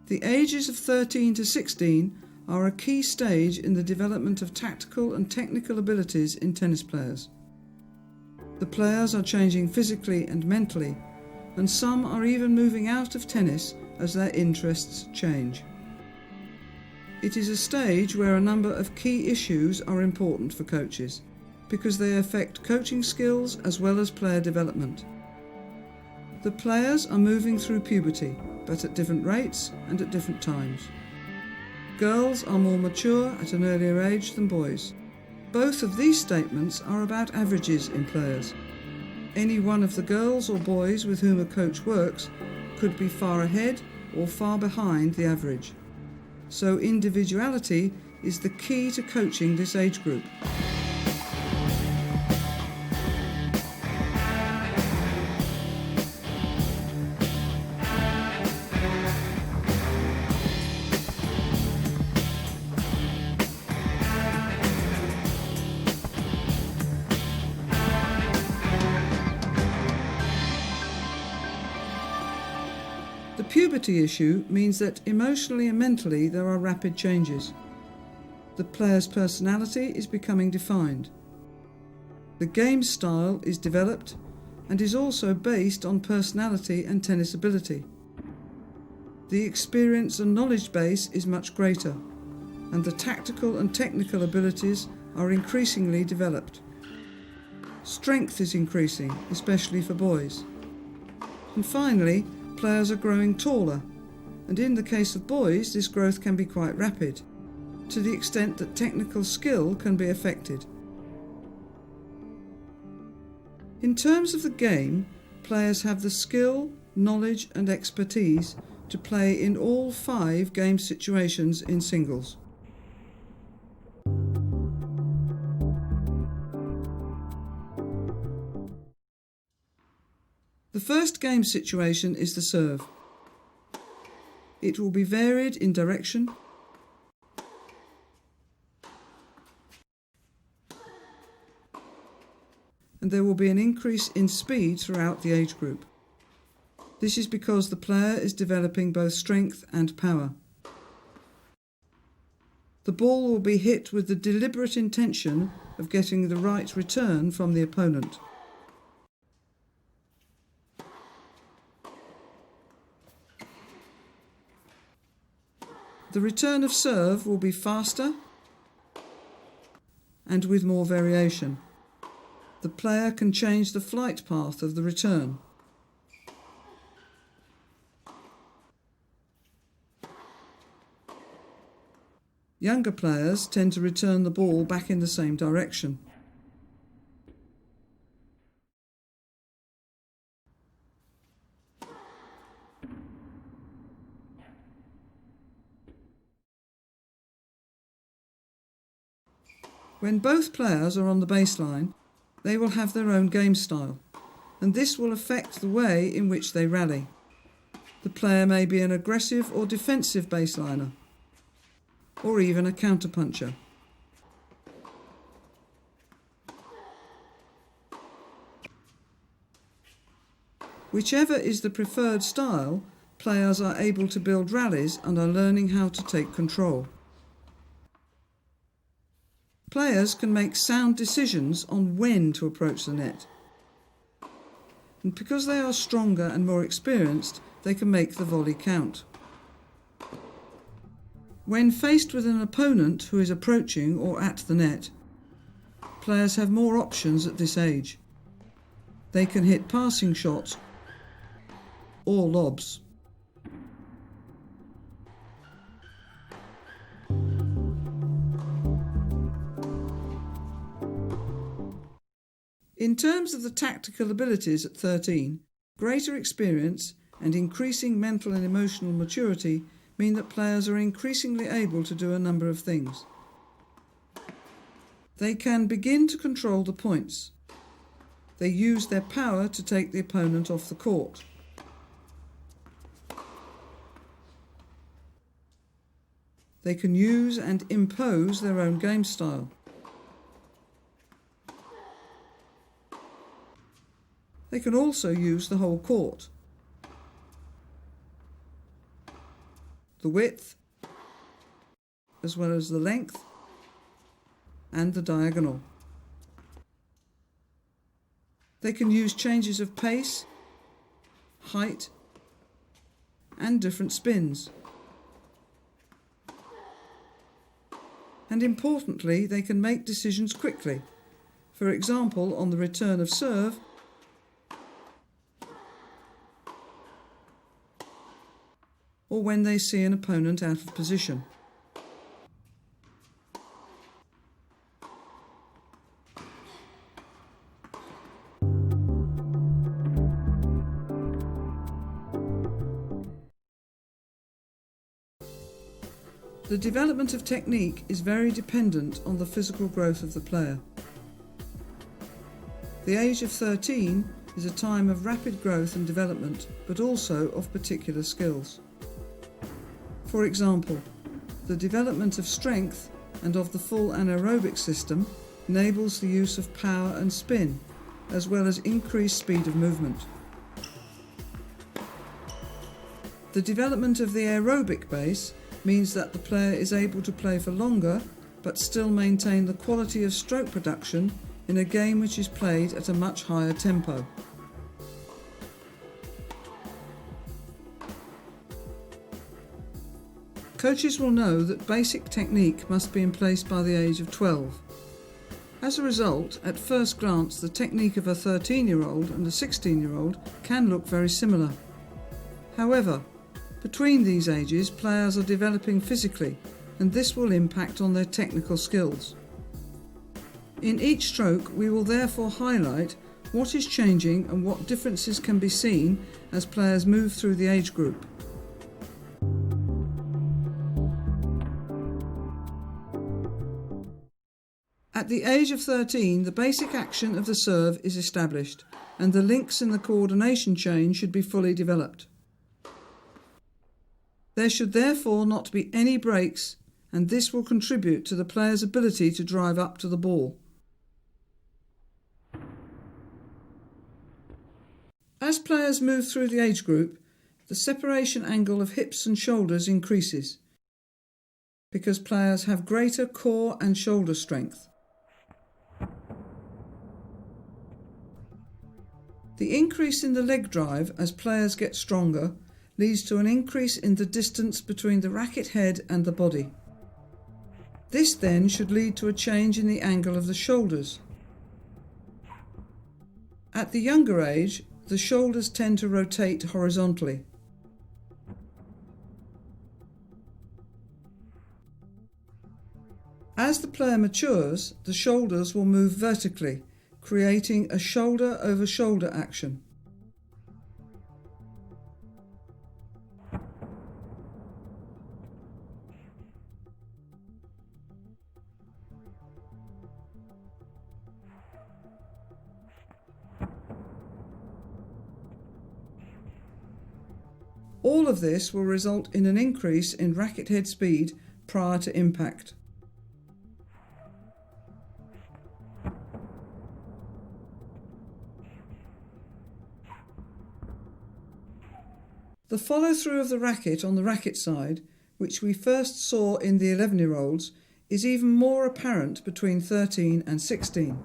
The ages of 13 to 16 are a key stage in the development of tactical and technical abilities in tennis players. The players are changing physically and mentally, and some are even moving out of tennis as their interests change. It is a stage where a number of key issues are important for coaches, because they affect coaching skills as well as player development. The players are moving through puberty, but at different rates and at different times. Girls are more mature at an earlier age than boys. Both of these statements are about averages in players. Any one of the girls or boys with whom a coach works could be far ahead or far behind the average. So individuality is the key to coaching this age group. The puberty issue means that emotionally and mentally there are rapid changes. The player's personality is becoming defined. The game style is developed and is also based on personality and tennis ability. The experience and knowledge base is much greater, and the tactical and technical abilities are increasingly developed. Strength is increasing, especially for boys. And finally, players are growing taller, and in the case of boys this growth can be quite rapid, to the extent that technical skill can be affected. In terms of the game, players have the skill, knowledge and expertise to play in all 5 game situations in singles. The first game situation is the serve. It will be varied in direction, and there will be an increase in speed throughout the age group. This is because the player is developing both strength and power. The ball will be hit with the deliberate intention of getting the right return from the opponent. The return of serve will be faster and with more variation. The player can change the flight path of the return. Younger players tend to return the ball back in the same direction. When both players are on the baseline, they will have their own game style, and this will affect the way in which they rally. The player may be an aggressive or defensive baseliner, or even a counterpuncher. Whichever is the preferred style, players are able to build rallies and are learning how to take control. Players can make sound decisions on when to approach the net. And because they are stronger and more experienced, they can make the volley count. When faced with an opponent who is approaching or at the net, players have more options at this age. They can hit passing shots or lobs. In terms of the tactical abilities at 13, greater experience and increasing mental and emotional maturity mean that players are increasingly able to do a number of things. They can begin to control the points. They use their power to take the opponent off the court. They can use and impose their own game style. They can also use the whole court. the width, as well as the length and the diagonal. They can use changes of pace, height and different spins. And importantly, they can make decisions quickly. For example, on the return of serve, or when they see an opponent out of position. The development of technique is very dependent on the physical growth of the player. The age of 13 is a time of rapid growth and development, but also of particular skills. For example, the development of strength and of the full anaerobic system enables the use of power and spin, as well as increased speed of movement. The development of the aerobic base means that the player is able to play for longer, but still maintain the quality of stroke production in a game which is played at a much higher tempo. Coaches will know that basic technique must be in place by the age of 12. As a result, at first glance, the technique of a 13-year-old and a 16-year-old can look very similar. However, between these ages, players are developing physically, and this will impact on their technical skills. In each stroke, we will therefore highlight what is changing and what differences can be seen as players move through the age group. At the age of 13, the basic action of the serve is established, and the links in the coordination chain should be fully developed. There should therefore not be any breaks, and this will contribute to the player's ability to drive up to the ball. As players move through the age group, the separation angle of hips and shoulders increases because players have greater core and shoulder strength. The increase in the leg drive as players get stronger leads to an increase in the distance between the racket head and the body. This then should lead to a change in the angle of the shoulders. At the younger age, the shoulders tend to rotate horizontally. As the player matures, the shoulders will move vertically, creating a shoulder-over-shoulder action. All of this will result in an increase in racket head speed prior to impact. The follow-through of the racket on the racket side, which we first saw in the 11-year-olds, is even more apparent between 13 and 16.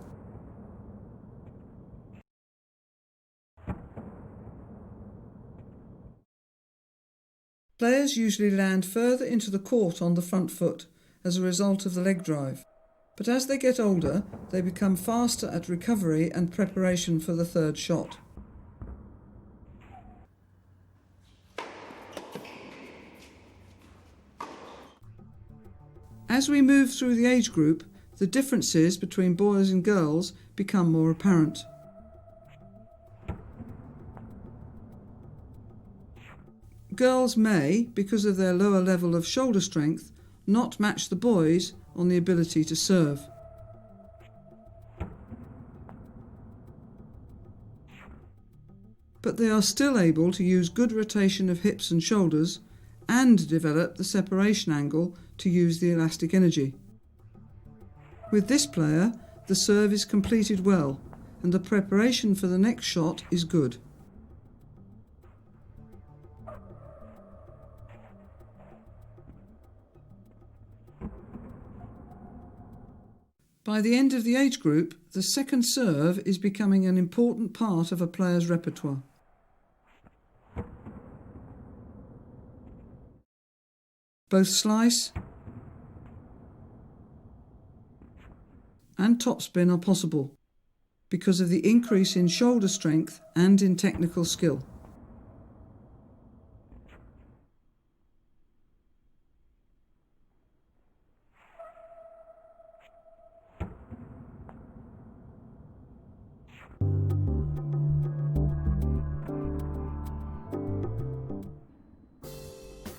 Players usually land further into the court on the front foot as a result of the leg drive, but as they get older, they become faster at recovery and preparation for the third shot. As we move through the age group, the differences between boys and girls become more apparent. Girls may, because of their lower level of shoulder strength, not match the boys on the ability to serve. But they are still able to use good rotation of hips and shoulders and develop the separation angle to use the elastic energy. With this player, the serve is completed well and the preparation for the next shot is good. By the end of the age group, the second serve is becoming an important part of a player's repertoire. Both slice and topspin are possible because of the increase in shoulder strength and in technical skill.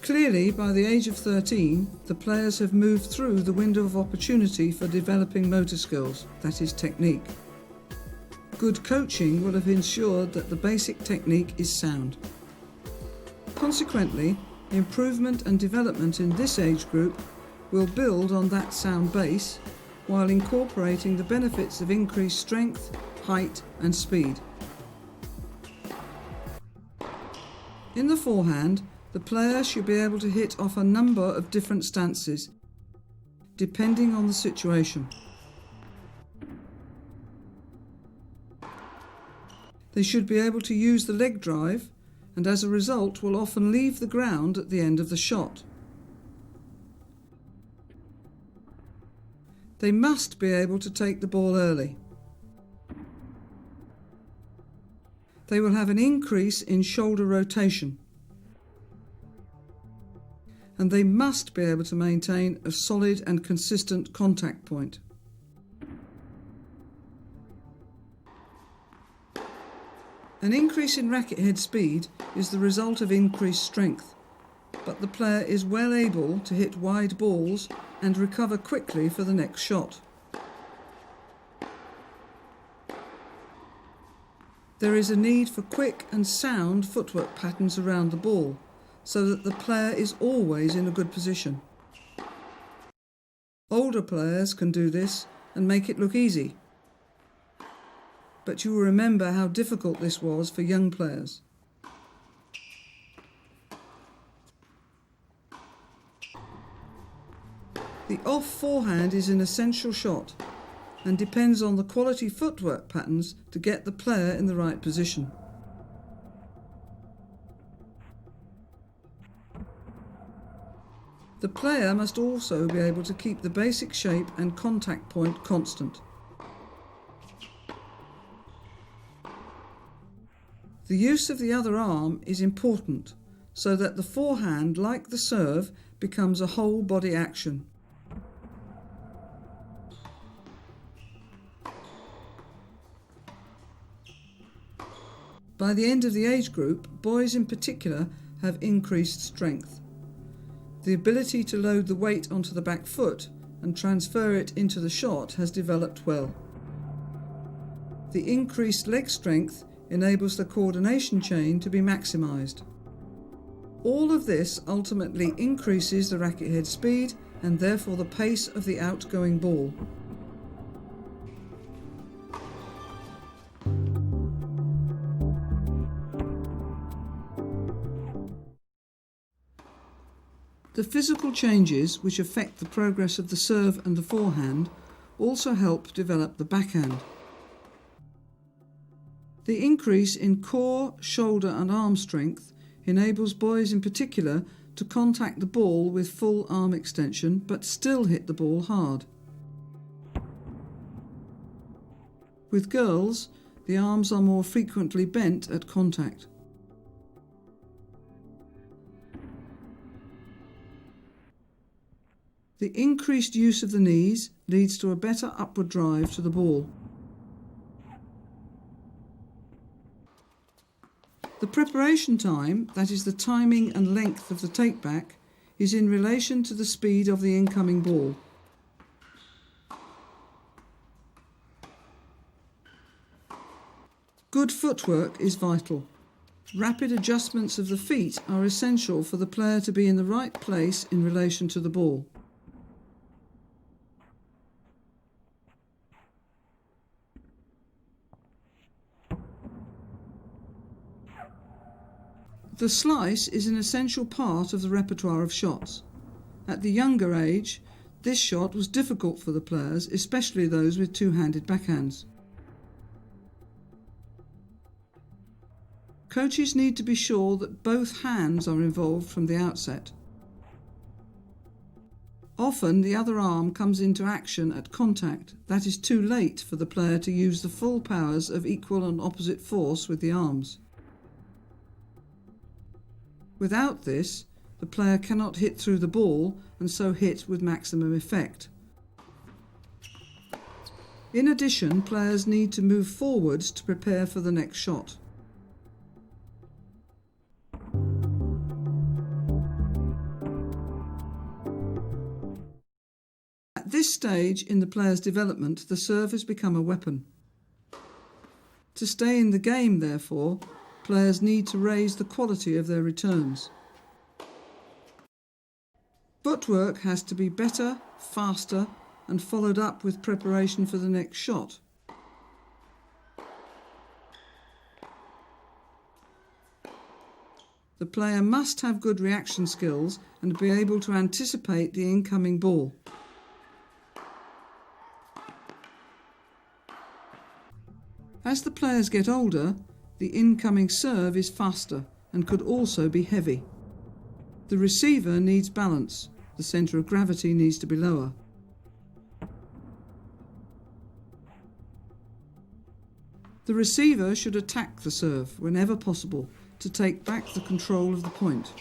Clearly, by the age of 13, the players have moved through the window of opportunity for developing motor skills, that is, technique. Good coaching will have ensured that the basic technique is sound. Consequently, improvement and development in this age group will build on that sound base while incorporating the benefits of increased strength, height and speed. In the forehand, the player should be able to hit off a number of different stances, depending on the situation. They should be able to use the leg drive, and as a result will often leave the ground at the end of the shot. They must be able to take the ball early. They will have an increase in shoulder rotation. And they must be able to maintain a solid and consistent contact point. An increase in racket head speed is the result of increased strength, but the player is well able to hit wide balls and recover quickly for the next shot. There is a need for quick and sound footwork patterns around the ball, so that the player is always in a good position. Older players can do this and make it look easy, but you will remember how difficult this was for young players. The off forehand is an essential shot and depends on the quality footwork patterns to get the player in the right position. The player must also be able to keep the basic shape and contact point constant. The use of the other arm is important so that the forehand, like the serve, becomes a whole body action. By the end of the age group, boys in particular have increased strength. The ability to load the weight onto the back foot and transfer it into the shot has developed well. The increased leg strength enables the coordination chain to be maximised. All of this ultimately increases the racket head speed and therefore the pace of the outgoing ball. The physical changes which affect the progress of the serve and the forehand also help develop the backhand. The increase in core, shoulder and arm strength enables boys in particular to contact the ball with full arm extension but still hit the ball hard. With girls, the arms are more frequently bent at contact. The increased use of the knees leads to a better upward drive to the ball. The preparation time, that is the timing and length of the takeback, is in relation to the speed of the incoming ball. Good footwork is vital. Rapid adjustments of the feet are essential for the player to be in the right place in relation to the ball. The slice is an essential part of the repertoire of shots. At the younger age, This shot was difficult for the players, especially those with two-handed backhands. Coaches need to be sure that both hands are involved from the outset. Often the other arm comes into action at contact. That is too late for the player to use the full powers of equal and opposite force with the arms. Without this, the player cannot hit through the ball and so hit with maximum effect. In addition, players need to move forwards to prepare for the next shot. At this stage in the player's development, the serve has become a weapon. To stay in the game, therefore, players need to raise the quality of their returns. Footwork has to be better, faster, and followed up with preparation for the next shot. The player must have good reaction skills and be able to anticipate the incoming ball. As the players get older, the incoming serve is faster and could also be heavy. The receiver needs balance. The centre of gravity needs to be lower. The receiver should attack the serve whenever possible to take back the control of the point.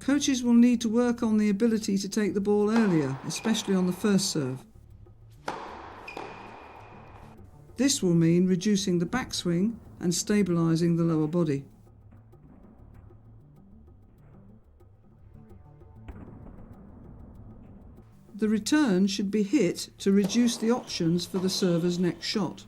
Coaches will need to work on the ability to take the ball earlier, especially on the first serve. This will mean reducing the backswing and stabilising the lower body. The return should be hit to reduce the options for the server's next shot.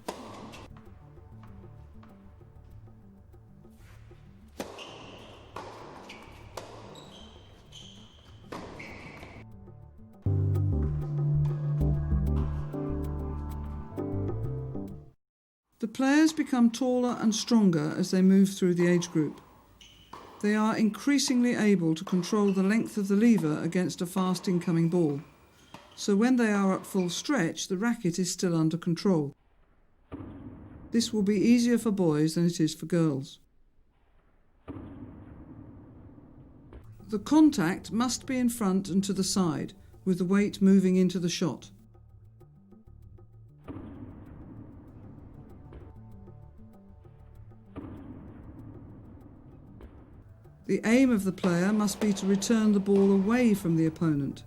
The players become taller and stronger as they move through the age group. They are increasingly able to control the length of the lever against a fast incoming ball. So when they are at full stretch, the racket is still under control. This will be easier for boys than it is for girls. The contact must be in front and to the side, with the weight moving into the shot. The aim of the player must be to return the ball away from the opponent.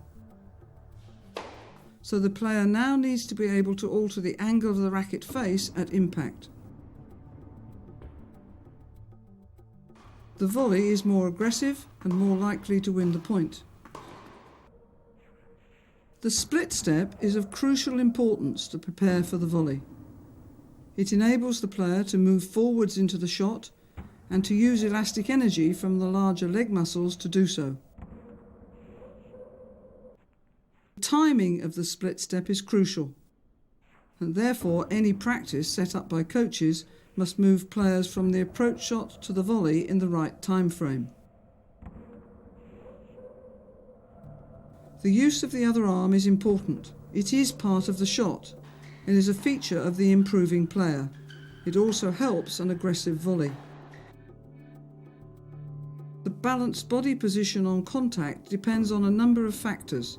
So the player now needs to be able to alter the angle of the racket face at impact. The volley is more aggressive and more likely to win the point. The split step is of crucial importance to prepare for the volley. It enables the player to move forwards into the shot and to use elastic energy from the larger leg muscles to do so. The timing of the split step is crucial, and therefore any practice set up by coaches must move players from the approach shot to the volley in the right time frame. The use of the other arm is important. It is part of the shot and is a feature of the improving player. It also helps an aggressive volley. The balanced body position on contact depends on a number of factors.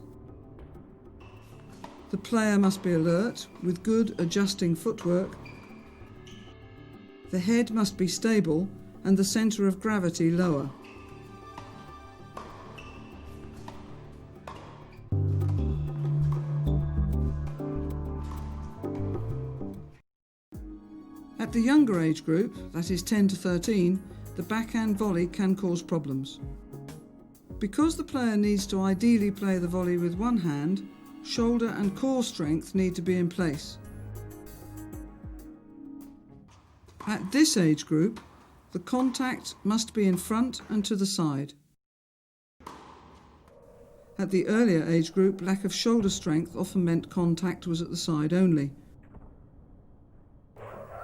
The player must be alert, with good adjusting footwork. The head must be stable and the centre of gravity lower. At the younger age group, that is 10 to 13, the backhand volley can cause problems. Because the player needs to ideally play the volley with one hand, shoulder and core strength need to be in place. At this age group, the contact must be in front and to the side. At the earlier age group, lack of shoulder strength often meant contact was at the side only.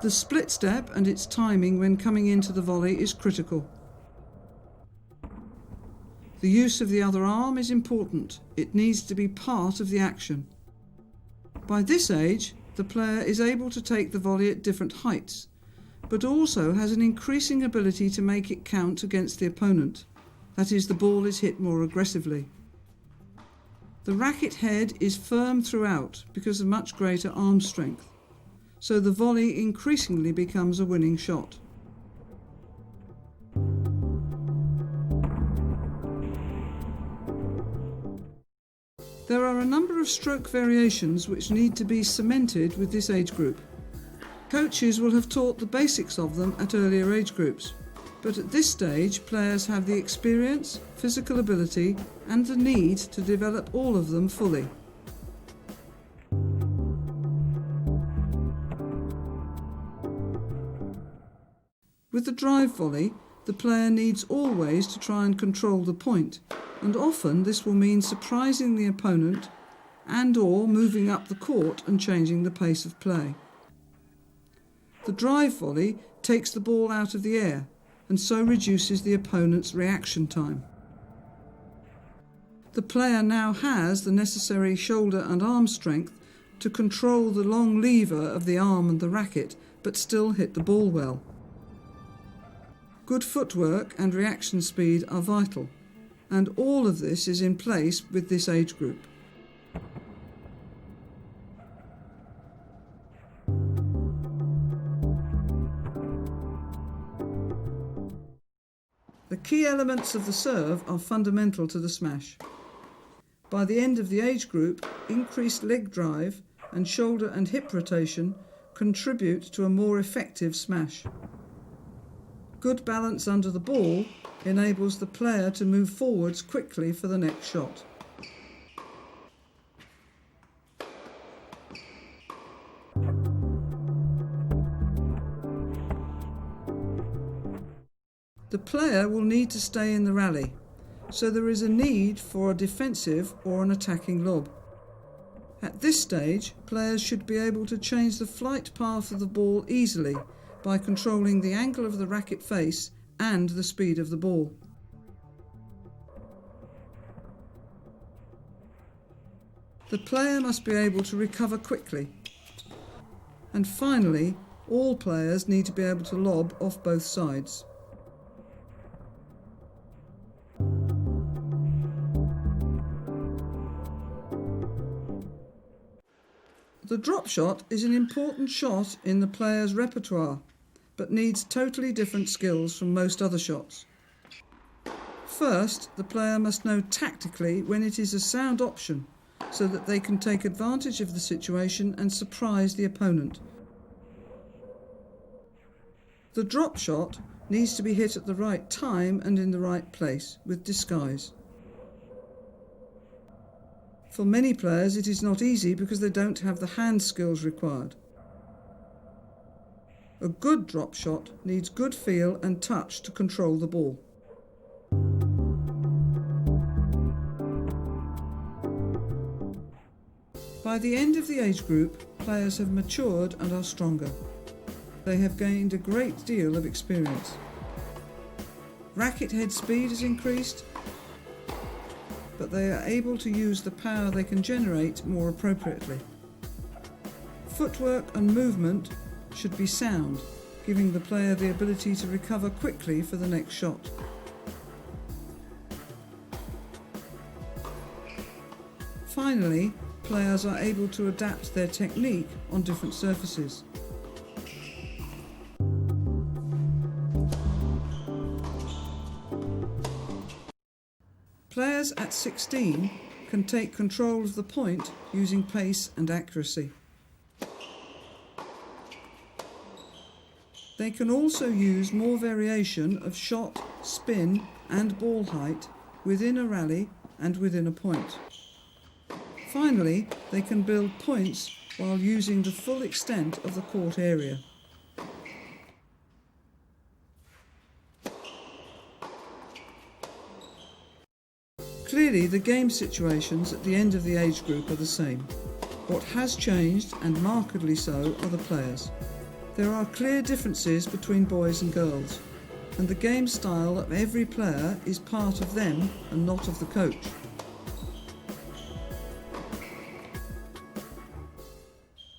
The split step and its timing when coming into the volley is critical. The use of the other arm is important. It needs to be part of the action. By this age, the player is able to take the volley at different heights, but also has an increasing ability to make it count against the opponent. That is, the ball is hit more aggressively. The racket head is firm throughout because of much greater arm strength, so the volley increasingly becomes a winning shot. There are a number of stroke variations which need to be cemented with this age group. Coaches will have taught the basics of them at earlier age groups, but at this stage players have the experience, physical ability and the need to develop all of them fully. With the drive volley, the player needs always to try and control the point, and often this will mean surprising the opponent and/or moving up the court and changing the pace of play. The drive volley takes the ball out of the air and so reduces the opponent's reaction time. The player now has the necessary shoulder and arm strength to control the long lever of the arm and the racket, but still hit the ball well. Good footwork and reaction speed are vital, and all of this is in place with this age group. The key elements of the serve are fundamental to the smash. By the end of the age group, increased leg drive and shoulder and hip rotation contribute to a more effective smash. Good balance under the ball enables the player to move forwards quickly for the next shot. The player will need to stay in the rally, so there is a need for a defensive or an attacking lob. At this stage, players should be able to change the flight path of the ball easily by controlling the angle of the racket face and the speed of the ball. The player must be able to recover quickly. And finally, all players need to be able to lob off both sides. The drop shot is an important shot in the player's repertoire, but needs totally different skills from most other shots. First, the player must know tactically when it is a sound option, so that they can take advantage of the situation and surprise the opponent. The drop shot needs to be hit at the right time and in the right place, with disguise. For many players it is not easy because they don't have the hand skills required. A good drop shot needs good feel and touch to control the ball. By the end of the age group, players have matured and are stronger. They have gained a great deal of experience. Racket head speed has increased, but they are able to use the power they can generate more appropriately. Footwork and movement should be sound, giving the player the ability to recover quickly for the next shot. Finally, players are able to adapt their technique on different surfaces. Players at 16 can take control of the point using pace and accuracy. They can also use more variation of shot, spin and ball height within a rally and within a point. Finally, they can build points while using the full extent of the court area. Clearly, the game situations at the end of the age group are the same. What has changed, and markedly so, are the players. There are clear differences between boys and girls. and the game style of every player is part of them and not of the coach.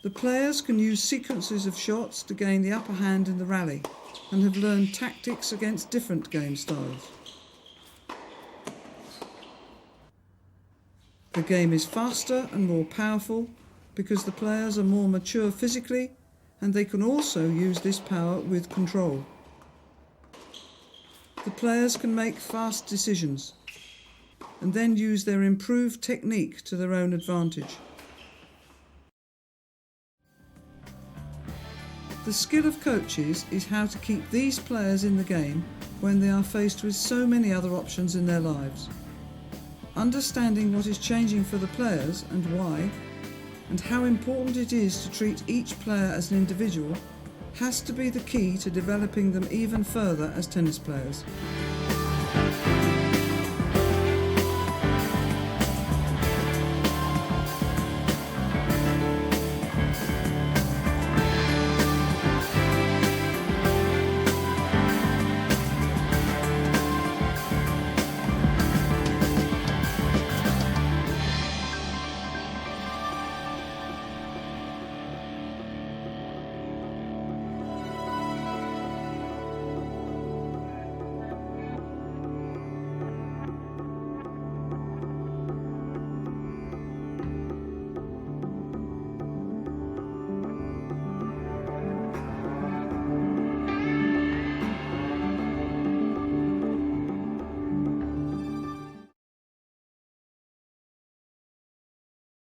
The players can use sequences of shots to gain the upper hand in the rally and have learned tactics against different game styles. The game is faster and more powerful because the players are more mature physically, and they can also use this power with control. The players can make fast decisions and then use their improved technique to their own advantage. The skill of coaches is how to keep these players in the game when they are faced with so many other options in their lives. Understanding what is changing for the players and why, and how important it is to treat each player as an individual, has to be the key to developing them even further as tennis players.